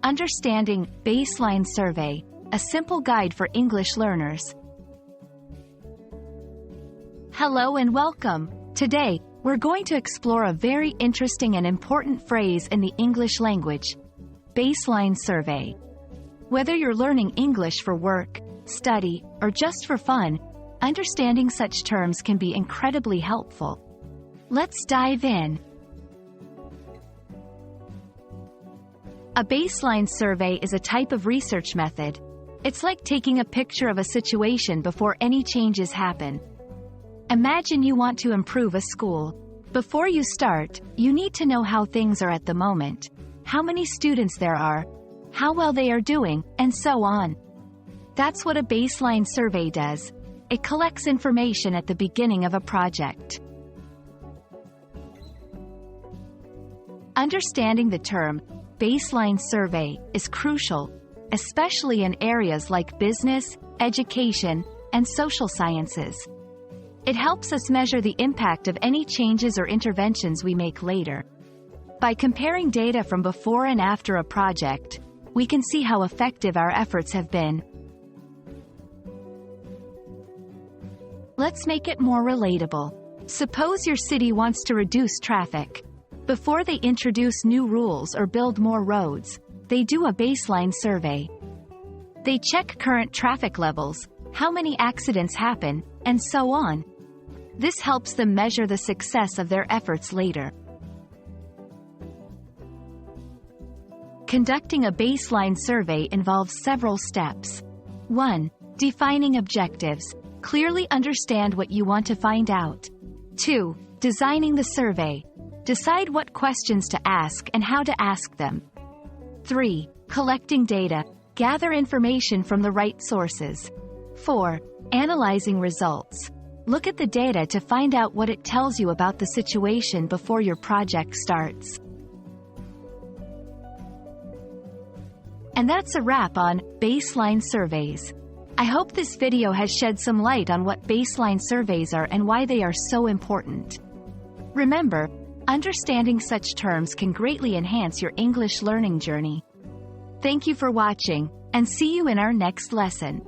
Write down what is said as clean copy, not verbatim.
Understanding Baseline Survey, a simple guide for English learners. Hello and welcome. Today, we're going to explore a very interesting and important phrase in the English language: baseline survey. Whether you're learning English for work, study, or just for fun, understanding such terms can be incredibly helpful. Let's dive in. A baseline survey is a type of research method. It's like taking a picture of a situation before any changes happen. Imagine you want to improve a school. Before you start, you need to know how things are at the moment, how many students there are, how well they are doing, and so on. That's what a baseline survey does. It collects information at the beginning of a project. Understanding the term baseline survey is crucial, especially in areas like business, education, and social sciences. It helps us measure the impact of any changes or interventions we make later. By comparing data from before and after a project, we can see how effective our efforts have been. Let's make it more relatable. Suppose your city wants to reduce traffic. Before they introduce new rules or build more roads, they do a baseline survey. They check current traffic levels, how many accidents happen, and so on. This helps them measure the success of their efforts later. Conducting a baseline survey involves several steps. 1. Defining objectives. Clearly understand what you want to find out. 2. Designing the survey. Decide what questions to ask and how to ask them. 3. Collecting data. Gather information from the right sources. 4. Analyzing results. Look at the data to find out what it tells you about the situation before your project starts. And that's a wrap on baseline surveys. I hope this video has shed some light on what baseline surveys are and why they are so important. Remember, understanding such terms can greatly enhance your English learning journey. Thank you for watching, and see you in our next lesson.